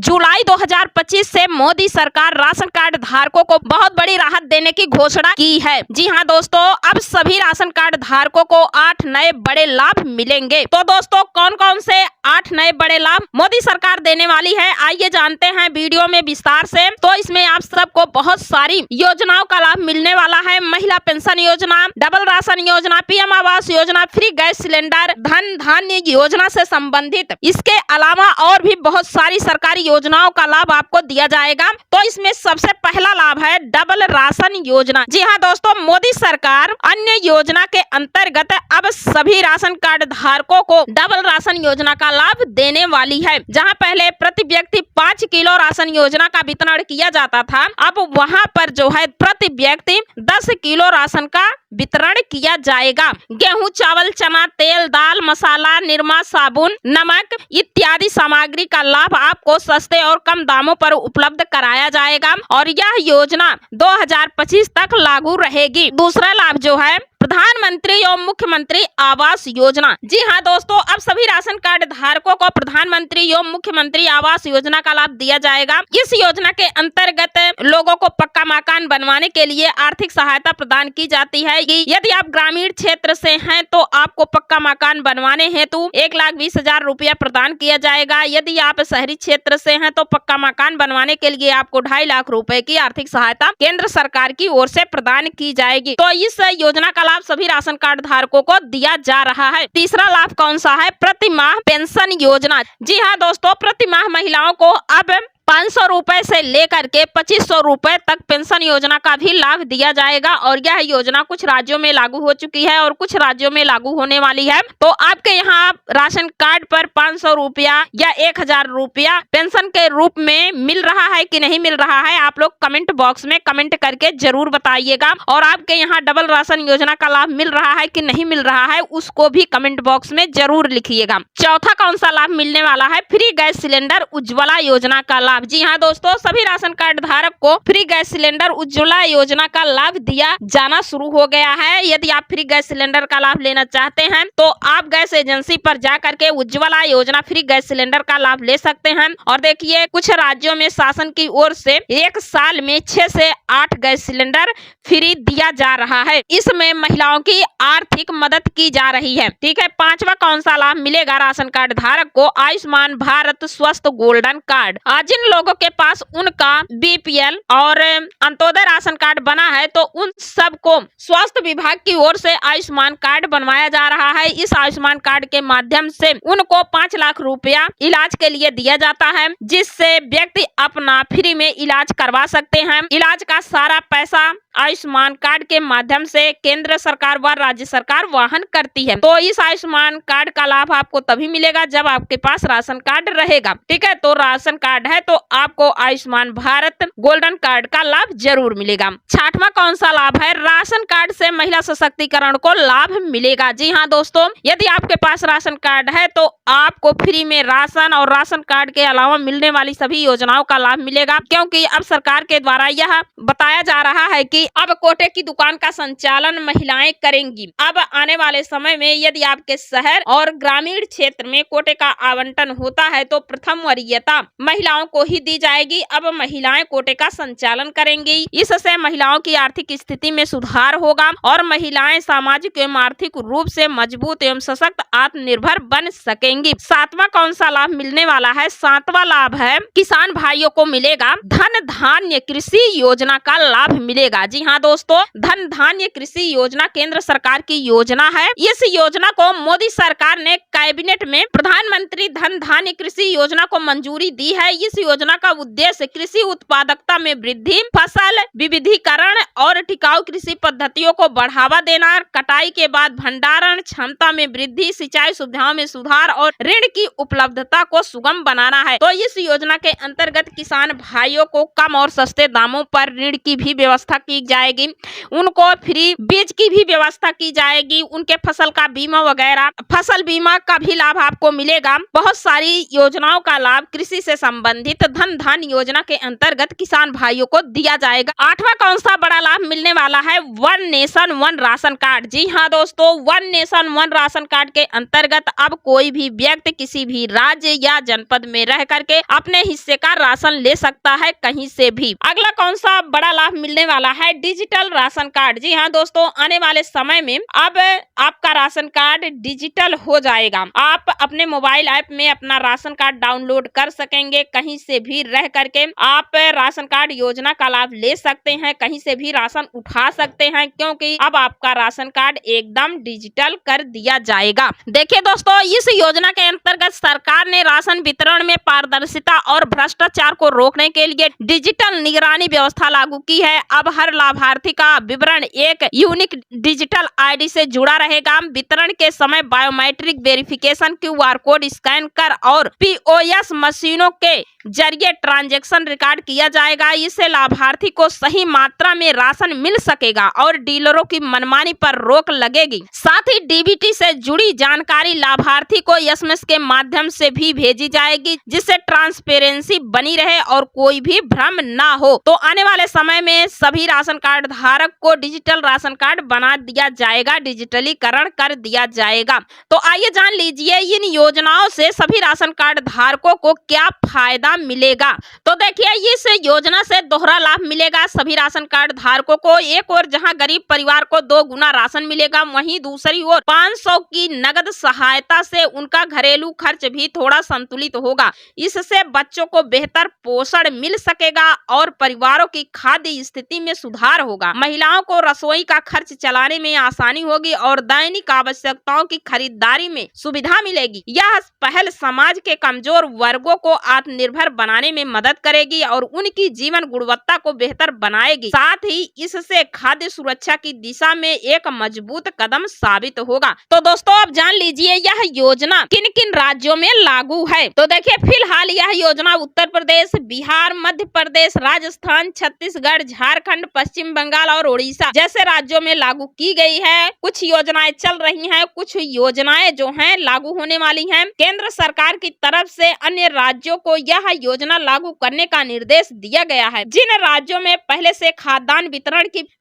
जुलाई 2025 से मोदी सरकार ration card धारकों को बहुत बड़ी राहत देने की घोषणा की है। जी हाँ दोस्तों, अब सभी राशन कार्ड धारकों को 8 नए बड़े लाभ मिलेंगे। तो दोस्तों कौन कौन से 8 नए बड़े लाभ मोदी सरकार देने वाली है, आइए जानते हैं वीडियो में विस्तार से। तो इसमें आप सबको बहुत सारी योजनाओं का लाभ मिलने वाला है। महिला पेंशन योजना, डबल राशन योजना, PM Awas Yojana, free gas cylinder, धन धान्य योजना से संबंधित, इसके अलावा और भी बहुत सारी सरकारी योजनाओं का लाभ आपको दिया जाएगा। तो इसमें सबसे पहला लाभ है डबल राशन योजना। जी हाँ दोस्तों, मोदी सरकार अन्य योजना के अंतर्गत अब सभी राशन कार्ड धारकों को डबल राशन योजना का लाभ देने वाली है। जहां पहले प्रति व्यक्ति 5 किलो राशन योजना का वितरण किया जाता था, अब वहां पर जो है प्रति व्यक्ति 10 किलो राशन का वितरण किया जाएगा। गेहूं, चावल, चना, तेल, दाल, मसाला, निरमा, साबुन, नमक इत्यादि सामग्री का लाभ आपको सस्ते और कम दामों पर उपलब्ध कराया जाएगा और यह योजना 2025 तक लागू रहेगी। दूसरा लाभ जो है प्रधानमंत्री एवं मुख्यमंत्री आवास योजना। जी हाँ दोस्तों, अब सभी राशन कार्ड धारकों को प्रधानमंत्री एवं मुख्यमंत्री आवास योजना का लाभ दिया जाएगा। इस योजना के अंतर्गत लोगों को पक्का मकान बनवाने के लिए आर्थिक सहायता प्रदान की जाती है। यदि आप ग्रामीण क्षेत्र से हैं तो आपको पक्का मकान बनवाने हेतु 1,20,000 रुपया प्रदान किया जाएगा। यदि आप शहरी क्षेत्र से हैं तो पक्का मकान बनवाने के लिए आपको 2.5 लाख रुपए की आर्थिक सहायता केंद्र सरकार की ओर से प्रदान की जाएगी। तो इस योजना का लाभ सभी राशन कार्ड धारकों को दिया जा रहा है। तीसरा लाभ कौन सा है? प्रति माह पेंशन योजना। जी हाँ दोस्तों, प्रति माह महिलाओं को अब 500 रुपए से लेकर के 2500 रुपए तक पेंशन योजना का भी लाभ दिया जाएगा और यह योजना कुछ राज्यों में लागू हो चुकी है और कुछ राज्यों में लागू होने वाली है। तो आपके यहाँ राशन कार्ड पर 500 रुपया या 1000 रुपया पेंशन के रूप में मिल रहा है कि नहीं मिल रहा है, आप लोग कमेंट बॉक्स में कमेंट करके जरूर बताइएगा। और आपके यहाँ डबल राशन योजना का लाभ मिल रहा है कि नहीं मिल रहा है, उसको भी कमेंट बॉक्स में जरूर लिखिएगा। चौथा कौन सा लाभ मिलने वाला है? फ्री गैस सिलेंडर उज्ज्वला योजना का लाभ। जी हाँ दोस्तों, सभी राशन कार्ड धारक को फ्री गैस सिलेंडर उज्ज्वला योजना का लाभ दिया जाना शुरू हो गया है। यदि आप फ्री गैस सिलेंडर का लाभ लेना चाहते हैं तो आप गैस एजेंसी पर जा करके उज्ज्वला योजना फ्री गैस सिलेंडर का लाभ ले सकते हैं। और देखिए, कुछ राज्यों में शासन की ओर से 1 साल में 6 से 8 गैस सिलेंडर फ्री दिया जा रहा है। इसमें महिलाओं की आर्थिक मदद की जा रही है। ठीक है, पांचवा कौन सा लाभ मिलेगा राशन कार्ड धारक को? आयुष्मान भारत स्वस्थ गोल्डन कार्ड। आज जिन लोगों के पास उनका बीपीएल और अंत्योदय राशन कार्ड बना है तो उन सबको स्वास्थ्य विभाग की ओर से आयुष्मान कार्ड बनवाया जा रहा है। इस आयुष्मान कार्ड के माध्यम से उनको 5 लाख रुपया इलाज के लिए दिया जाता है, जिससे व्यक्ति अपना फ्री में इलाज करवा सकते हैं। इलाज का सारा पैसा आयुष्मान कार्ड के माध्यम से केंद्र सरकार व राज्य सरकार वहन करती है। तो इस आयुष्मान कार्ड का लाभ आपको तभी मिलेगा जब आपके पास राशन कार्ड रहेगा। ठीक है, तो राशन कार्ड है तो आपको आयुष्मान भारत गोल्डन कार्ड का लाभ जरूर मिलेगा। छठवां कौन सा लाभ है? राशन कार्ड से महिला सशक्तिकरण को लाभ मिलेगा। जी हाँ दोस्तों, यदि आपके पास राशन कार्ड है तो आपको फ्री में राशन और राशन कार्ड के अलावा मिलने वाली सभी योजनाओं का लाभ मिलेगा, क्योंकि अब सरकार के द्वारा यह बताया जा रहा है कि अब कोटे की दुकान का संचालन महिलाएं करेंगी। अब आने वाले समय में यदि आपके शहर और ग्रामीण क्षेत्र में कोटे का आवंटन होता है तो प्रथम वरीयता महिलाओं को ही दी जाएगी। अब महिलाएं कोटे का संचालन करेंगी। इससे महिलाओं की आर्थिक स्थिति में सुधार होगा और महिलाएं सामाजिक एवं आर्थिक रूप से मजबूत एवं सशक्त आत्मनिर्भर बन सकेंगी। सातवां कौन सा लाभ मिलने वाला है? सातवां लाभ है किसान भाइयों को मिलेगा धन धान्य कृषि योजना का लाभ मिलेगा। जी हाँ दोस्तों, धन धान्य कृषि योजना केंद्र सरकार की योजना है। इस योजना को मोदी सरकार ने कैबिनेट में प्रधानमंत्री धन धान्य कृषि योजना को मंजूरी दी है। इस योजना का उद्देश्य कृषि उत्पादकता में वृद्धि, फसल विविधीकरण और टिकाऊ कृषि पद्धतियों को बढ़ावा देना, कटाई के बाद भंडारण क्षमता में वृद्धि, सिंचाई सुविधाओं में सुधार और ऋण की उपलब्धता को सुगम बनाना है। तो इस योजना के अंतर्गत किसान भाइयों को कम और सस्ते दामों पर ऋण की भी व्यवस्था की जाएगी, उनको फ्री बीज की भी व्यवस्था की जाएगी, उनके फसल का बीमा वगैरह, फसल बीमा का भी लाभ आपको मिलेगा। बहुत सारी योजनाओं का लाभ कृषि से संबंधित अमृत धन योजना के अंतर्गत किसान भाइयों को दिया जाएगा। 8वां कौन सा बड़ा लाभ मिलने वाला है? One nation one ration card. जी हाँ दोस्तों, one nation one ration card के अंतर्गत अब कोई भी व्यक्ति किसी भी राज्य या जनपद में रह करके अपने हिस्से का राशन ले सकता है कहीं से भी। अगला कौन सा बड़ा लाभ मिलने वाला है? Digital ration card. जी हाँ दोस्तों, आने वाले समय में अब आपका राशन कार्ड डिजिटल हो जाएगा। आप अपने मोबाइल ऐप में अपना राशन कार्ड डाउनलोड कर सकेंगे, कहीं से भी रह करके आप राशन कार्ड योजना का लाभ ले सकते हैं, कहीं से भी राशन उठा सकते हैं, क्योंकि अब आपका राशन कार्ड एकदम डिजिटल कर दिया जाएगा। देखिए दोस्तों, इस योजना के अंतर्गत सरकार ने राशन वितरण में पारदर्शिता और भ्रष्टाचार को रोकने के लिए डिजिटल निगरानी व्यवस्था लागू की है। अब हर लाभार्थी का विवरण एक यूनिक डिजिटल आईडी से जुड़ा रहेगा। वितरण के समय biometric verification, QR code scan कर और POS मशीनों के जरिए ट्रांजैक्शन रिकॉर्ड किया जाएगा। इससे लाभार्थी को सही मात्रा में राशन मिल सकेगा और डीलरों की मनमानी पर रोक लगेगी। साथ ही DBT से जुड़ी जानकारी लाभार्थी को SMS के माध्यम से भी भेजी जाएगी, जिससे ट्रांसपेरेंसी बनी रहे और कोई भी भ्रम ना हो। तो आने वाले समय में सभी राशन कार्ड धारक को डिजिटल राशन कार्ड बना दिया जाएगा, डिजिटलीकरण कर दिया जाएगा। तो आइए जान लीजिए इन योजनाओं से सभी राशन कार्ड धारकों को क्या फायदा मिलेगा। तो देखिए, इस योजना से दोहरा लाभ मिलेगा सभी राशन कार्ड धारकों को। एक ओर जहां गरीब परिवार को 2 गुना राशन मिलेगा, वहीं दूसरी ओर 500 की नगद सहायता से उनका घरेलू खर्च भी थोड़ा संतुलित होगा। इससे बच्चों को बेहतर पोषण मिल सकेगा और परिवारों की खाद्य स्थिति में सुधार होगा। महिलाओं को रसोई का खर्च चलाने में आसानी होगी और दैनिक आवश्यकताओं की खरीदारी में सुविधा मिलेगी। यह पहल समाज के कमजोर वर्गों को आत्मनिर्भर बनाने में मदद करेगी और उनकी जीवन गुणवत्ता को बेहतर बनाएगी। साथ ही इससे खाद्य सुरक्षा की दिशा में एक मजबूत कदम साबित होगा। तो दोस्तों, अब जान लीजिए यह योजना किन किन राज्यों में लागू है। तो देखिए, फिलहाल यह योजना उत्तर प्रदेश, बिहार, मध्य प्रदेश, राजस्थान, छत्तीसगढ़, झारखंड, पश्चिम बंगाल और उड़ीसा जैसे राज्यों में लागू की गई है। कुछ योजनाएं चल रही हैं, कुछ योजनाएं जो हैं लागू होने वाली हैं। केंद्र सरकार की तरफ से अन्य राज्यों को यह योजना लागू करने का निर्देश दिया गया है। जिन राज्यों में पहले से खाद्यान्न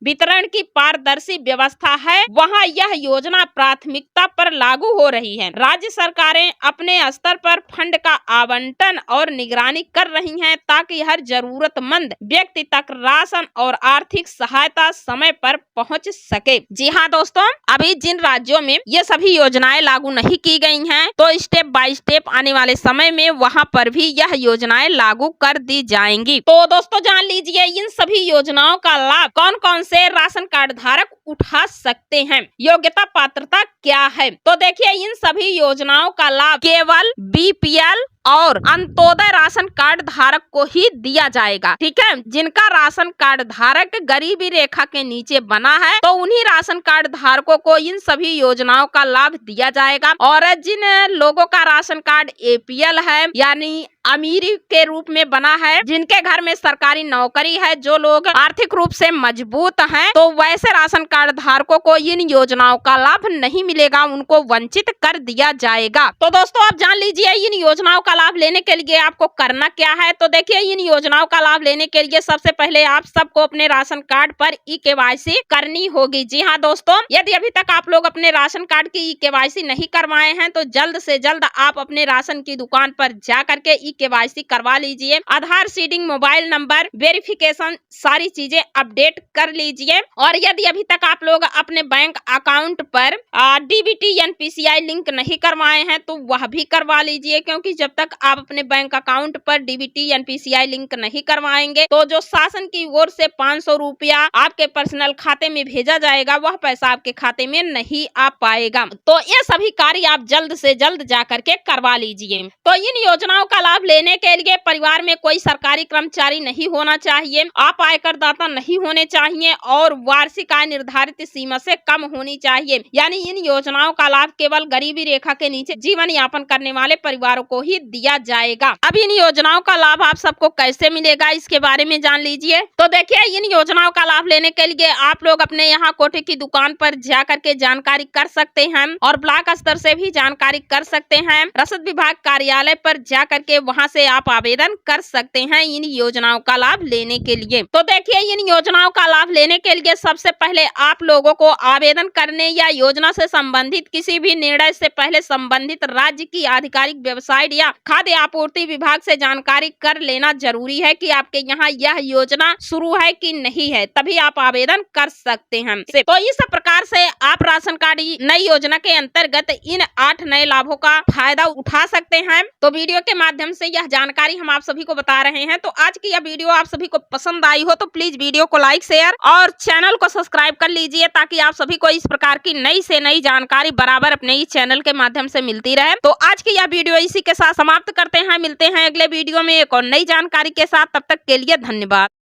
वितरण की पारदर्शी व्यवस्था है, वहां यह योजना प्राथमिकता पर लागू हो रही है। राज्य सरकारें अपने स्तर पर फंड का आवंटन और निगरानी कर रही हैं, ताकि हर जरूरतमंद व्यक्ति तक राशन और आर्थिक सहायता समय पर पहुंच सके। जी हाँ दोस्तों, अभी जिन राज्यों में ये सभी योजनाएं लागू नहीं की गई हैं, तो स्टेप बाय स्टेप आने वाले समय में वहां पर भी यह योजनाएं लागू कर दी जाएंगी। तो दोस्तों, जान लीजिए इन सभी योजनाओं का लाभ कौन कौन से राशन कार्ड धारक उठा सकते हैं, योग्यता पात्रता क्या है। तो देखिए, इन सभी योजनाओं का लाभ केवल BPL और अंत्योदय राशन कार्ड धारक को ही दिया जाएगा। ठीक है, जिनका राशन कार्ड धारक गरीबी रेखा के नीचे बना है, तो उन्हीं राशन कार्ड धारकों को इन सभी योजनाओं का लाभ दिया जाएगा। और जिन लोगों का राशन कार्ड APL है, यानी अमीरी के रूप में बना है, जिनके घर में सरकारी नौकरी है, जो लोग आर्थिक रूप से मजबूत हैं, तो वैसे राशन कार्ड धारकों को इन योजनाओं का लाभ नहीं मिलेगा, उनको वंचित कर दिया जाएगा। तो दोस्तों, आप जान लीजिए इन योजनाओं का लाभ लेने के लिए आपको करना क्या है। तो देखिए, इन योजनाओं का लाभ लेने के लिए सबसे पहले आप सबको अपने राशन कार्ड पर eKYC करनी होगी। जी हाँ दोस्तों, यदि अभी तक आप लोग अपने राशन कार्ड की eKYC नहीं करवाए हैं, तो जल्द से जल्द आप अपने राशन की दुकान पर जा करके eKYC करवा लीजिए। आधार सीडिंग, मोबाइल नंबर वेरिफिकेशन, सारी चीजें अपडेट कर लीजिए। और यदि अभी तक आप लोग अपने बैंक अकाउंट पर DBT NPCI लिंक नहीं करवाए हैं, तो वह भी करवा लीजिए, क्योंकि जब तक आप अपने बैंक अकाउंट पर DBT NPCI लिंक नहीं करवाएंगे, तो जो शासन की ओर से 500 रुपया आपके पर्सनल खाते में भेजा जाएगा, वह पैसा आपके खाते में नहीं आ पाएगा। तो ये सभी कार्य आप जल्द से जल्द जा करके करवा लीजिए। तो इन योजनाओं का लाभ लेने के लिए परिवार में कोई सरकारी कर्मचारी नहीं होना चाहिए, आप आयकर दाता नहीं होने चाहिए और वार्षिक आय निर्धारित सीमा से कम होनी चाहिए। यानी इन योजनाओं का लाभ केवल गरीबी रेखा के नीचे जीवन यापन करने वाले परिवारों को ही दिया जाएगा। अब इन योजनाओं का लाभ आप सबको कैसे मिलेगा इसके बारे में जान लीजिए। तो देखिए, इन योजनाओं का लाभ लेने के लिए आप लोग अपने यहाँ कोटे की दुकान पर जा करके जानकारी कर सकते हैं और ब्लॉक स्तर से भी जानकारी कर सकते हैं। रसद विभाग कार्यालय पर जा करके वहाँ से आप आवेदन कर सकते हैं इन योजनाओं का लाभ लेने के लिए। तो देखिए, इन योजनाओं का लाभ लेने के लिए सबसे पहले आप लोगों को आवेदन करने या योजना से संबंधित किसी भी निर्णय से पहले संबंधित राज्य की आधिकारिक वेबसाइट या खाद्य आपूर्ति विभाग से जानकारी कर लेना जरूरी है कि आपके यहाँ यह योजना शुरू है कि नहीं है, तभी आप आवेदन कर सकते हैं। तो इस प्रकार से आप राशन कार्ड नई योजना के अंतर्गत इन 8 नए लाभों का फायदा उठा सकते हैं। तो वीडियो के माध्यम से यह जानकारी हम आप सभी को बता रहे हैं। तो आज की यह वीडियो आप सभी को पसंद आई हो तो प्लीज वीडियो को लाइक, शेयर और चैनल को सब्सक्राइब कर लीजिए, ताकि आप सभी को इस प्रकार की नई से नई जानकारी बराबर अपने इस चैनल के माध्यम से मिलती रहे। तो आज की यह वीडियो इसी के साथ समाप्त करते हैं। मिलते हैं अगले वीडियो में एक और नई जानकारी के साथ। तब तक के लिए धन्यवाद।